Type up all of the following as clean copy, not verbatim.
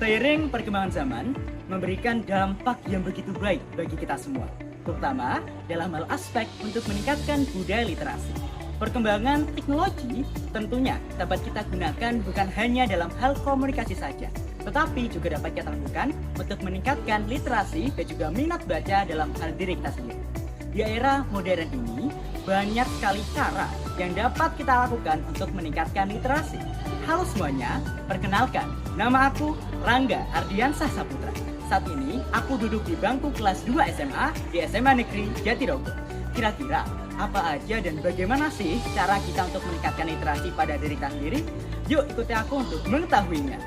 Seiring perkembangan zaman, memberikan dampak yang begitu baik bagi kita semua, terutama dalam hal aspek untuk meningkatkan budaya literasi. Perkembangan teknologi tentunya dapat kita gunakan bukan hanya dalam hal komunikasi saja, tetapi juga dapat kita lakukan untuk meningkatkan literasi dan juga minat baca dalam hal diri kita sendiri. Di era modern ini, banyak sekali cara yang dapat kita lakukan untuk meningkatkan literasi. Halo semuanya, perkenalkan, nama aku Rangga Ardiansah Saputra. Saat ini, aku duduk di bangku kelas 2 SMA di SMA Negeri Jatirogo. Kira-kira, apa aja dan bagaimana sih cara kita untuk meningkatkan literasi pada diri kita sendiri? Yuk ikuti aku untuk mengetahuinya.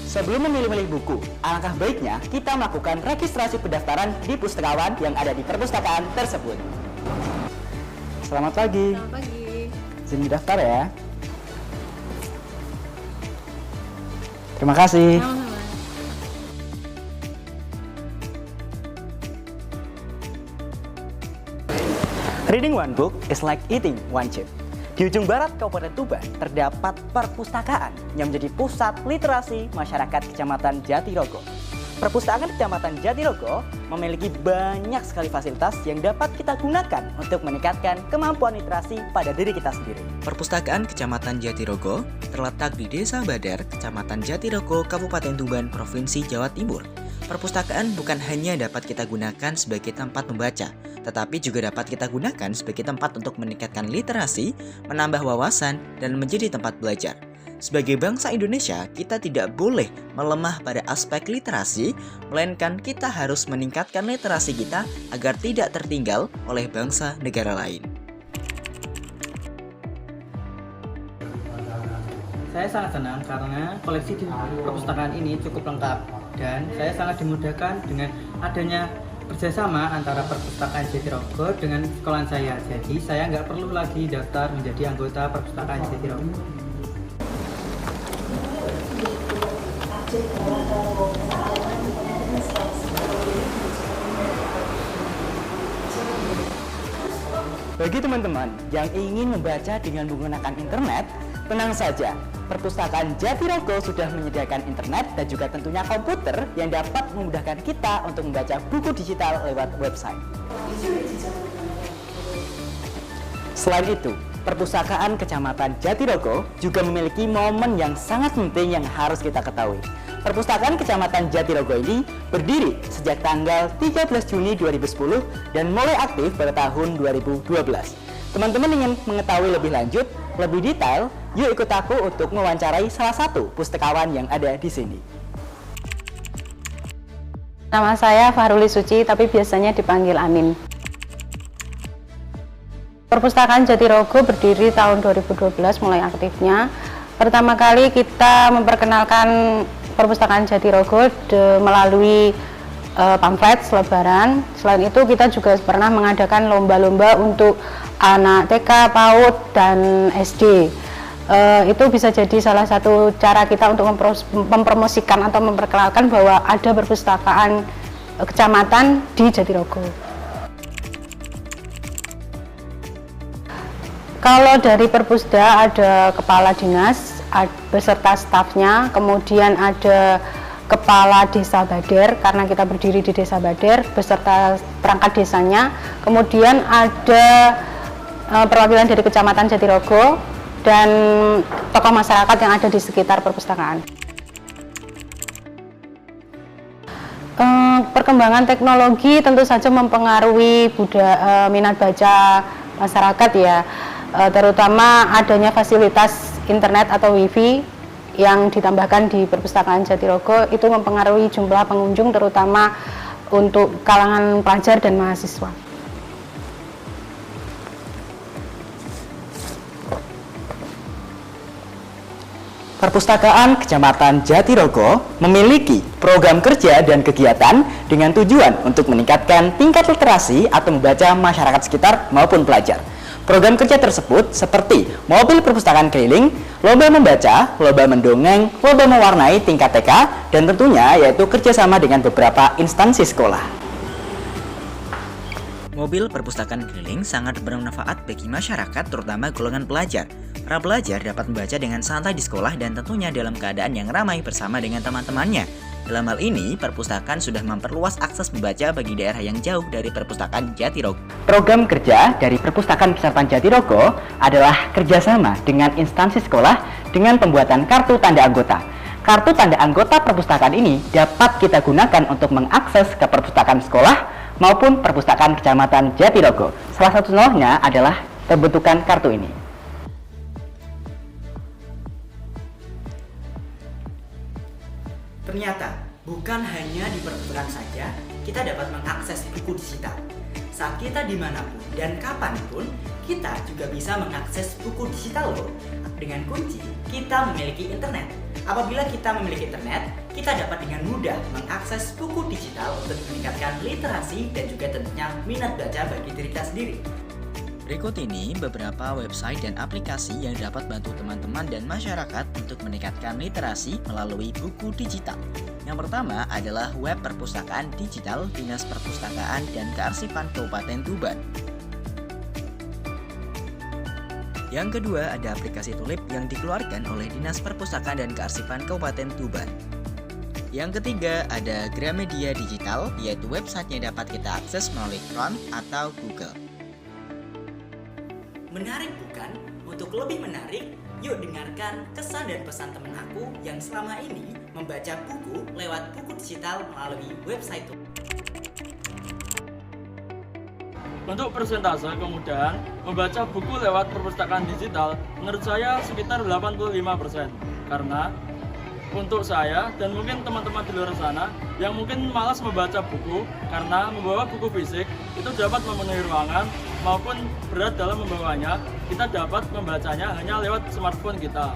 Sebelum memilih-milih buku, alangkah baiknya kita melakukan registrasi pendaftaran di pustakawan yang ada di perpustakaan tersebut. Selamat pagi. Selamat pagi. Izin daftar ya. Terima kasih. Sama-sama. Reading one book is like eating one chip. Di ujung barat Kabupaten Tuban terdapat perpustakaan yang menjadi pusat literasi masyarakat Kecamatan Jatirogo. Perpustakaan Kecamatan Jatirogo memiliki banyak sekali fasilitas yang dapat kita gunakan untuk meningkatkan kemampuan literasi pada diri kita sendiri. Perpustakaan Kecamatan Jatirogo terletak di Desa Badar, Kecamatan Jatirogo, Kabupaten Tuban, Provinsi Jawa Timur. Perpustakaan bukan hanya dapat kita gunakan sebagai tempat membaca, tetapi juga dapat kita gunakan sebagai tempat untuk meningkatkan literasi, menambah wawasan, dan menjadi tempat belajar. Sebagai bangsa Indonesia, kita tidak boleh melemah pada aspek literasi, melainkan kita harus meningkatkan literasi kita agar tidak tertinggal oleh bangsa negara lain. Saya sangat senang karena koleksi di perpustakaan ini cukup lengkap dan saya sangat dimudahkan dengan adanya kerjasama antara perpustakaan Jatirogo dengan sekolahan saya. Jadi saya nggak perlu lagi daftar menjadi anggota perpustakaan Jatirogo. Bagi teman-teman yang ingin membaca dengan menggunakan internet, tenang saja. Perpustakaan Jatirogo sudah menyediakan internet dan juga tentunya komputer yang dapat memudahkan kita untuk membaca buku digital lewat website. Selain itu, Perpustakaan Kecamatan Jatirogo juga memiliki momen yang sangat penting yang harus kita ketahui. Perpustakaan Kecamatan Jatirogo ini berdiri sejak tanggal 13 Juni 2010 dan mulai aktif pada tahun 2012. Teman-teman ingin mengetahui lebih lanjut, lebih detail, yuk ikut aku untuk mewawancarai salah satu pustakawan yang ada di sini. Nama saya Fahruli Suci, tapi biasanya dipanggil Amin. Perpustakaan Jatirogo berdiri tahun 2012 mulai aktifnya. Pertama kali kita memperkenalkan Perpustakaan Jatirogo melalui pamflet selebaran. Selain itu kita juga pernah mengadakan lomba-lomba untuk anak TK, PAUD, dan SD. Itu bisa jadi salah satu cara kita untuk mempromosikan atau memperkenalkan bahwa ada perpustakaan kecamatan di Jatirogo. Kalau dari Perpusda ada kepala dinas beserta stafnya, kemudian ada kepala desa Badar karena kita berdiri di desa Badar beserta perangkat desanya, kemudian ada perwakilan dari Kecamatan Jatirogo dan tokoh masyarakat yang ada di sekitar perpustakaan. Perkembangan teknologi tentu saja mempengaruhi minat baca masyarakat ya, terutama adanya fasilitas internet atau wifi yang ditambahkan di perpustakaan Jatirogo itu mempengaruhi jumlah pengunjung terutama untuk kalangan pelajar dan mahasiswa. Perpustakaan Kecamatan Jatirogo memiliki program kerja dan kegiatan dengan tujuan untuk meningkatkan tingkat literasi atau membaca masyarakat sekitar maupun pelajar. Program kerja tersebut seperti mobil perpustakaan keliling, lomba membaca, lomba mendongeng, lomba mewarnai tingkat TK, dan tentunya yaitu kerjasama dengan beberapa instansi sekolah. Mobil perpustakaan keliling sangat bermanfaat bagi masyarakat, terutama golongan pelajar. Para pelajar dapat membaca dengan santai di sekolah dan tentunya dalam keadaan yang ramai bersama dengan teman-temannya. Dalam hal ini, perpustakaan sudah memperluas akses membaca bagi daerah yang jauh dari perpustakaan Jatirogo. Program kerja dari Perpustakaan Kecamatan Jatirogo adalah kerjasama dengan instansi sekolah dengan pembuatan kartu tanda anggota. Kartu tanda anggota perpustakaan ini dapat kita gunakan untuk mengakses ke perpustakaan sekolah maupun perpustakaan Kecamatan Jatirogo. Salah satu contohnya adalah pembentukan kartu ini. Ternyata, bukan hanya di perpustakaan saja kita dapat mengakses buku digital. Saat kita dimanapun dan kapanpun, kita juga bisa mengakses buku digital loh. Dengan kunci, kita memiliki internet. Apabila kita memiliki internet, kita dapat dengan mudah mengakses buku digital untuk meningkatkan literasi dan juga tentunya minat baca bagi diri kita sendiri. Berikut ini beberapa website dan aplikasi yang dapat bantu teman-teman dan masyarakat untuk meningkatkan literasi melalui buku digital. Yang pertama adalah web perpustakaan digital Dinas Perpustakaan dan Kearsipan Kabupaten Tuban. Yang kedua ada aplikasi Tulip yang dikeluarkan oleh Dinas Perpustakaan dan Kearsipan Kabupaten Tuban. Yang ketiga ada Gramedia Digital, yaitu website yang dapat kita akses melalui Chrome atau Google. Menarik bukan? Untuk lebih menarik, yuk dengarkan kesan dan pesan temen aku yang selama ini membaca buku lewat buku digital melalui website. Untuk persentase kemudahan membaca buku lewat perpustakaan digital, menurut saya sekitar 85%. Karena untuk saya dan mungkin teman-teman di luar sana yang mungkin malas membaca buku karena membawa buku fisik itu dapat memenuhi ruangan maupun berat dalam membawanya, kita dapat membacanya hanya lewat smartphone kita.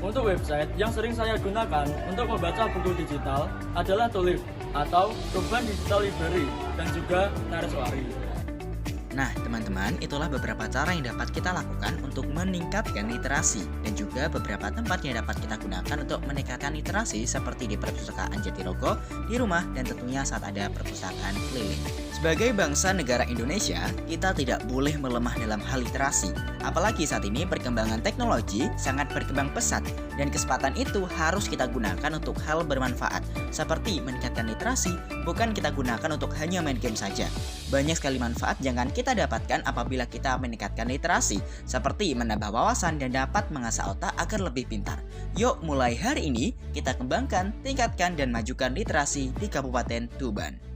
Untuk website yang sering saya gunakan untuk membaca buku digital adalah Tulip atau Tuban Digital Library dan juga Nareswari. Nah, teman-teman, itulah beberapa cara yang dapat kita lakukan untuk meningkatkan literasi dan juga beberapa tempat yang dapat kita gunakan untuk meningkatkan literasi seperti di perpustakaan Jatirogo, di rumah, dan tentunya saat ada perpustakaan keliling. Sebagai bangsa negara Indonesia, kita tidak boleh melemah dalam hal literasi. Apalagi saat ini perkembangan teknologi sangat berkembang pesat dan kesempatan itu harus kita gunakan untuk hal bermanfaat. Seperti meningkatkan literasi, bukan kita gunakan untuk hanya main game saja. Banyak sekali manfaat yang akan kita dapatkan apabila kita meningkatkan literasi, seperti menambah wawasan dan dapat mengasah otak agar lebih pintar. Yuk mulai hari ini kita kembangkan, tingkatkan dan majukan literasi di Kabupaten Tuban.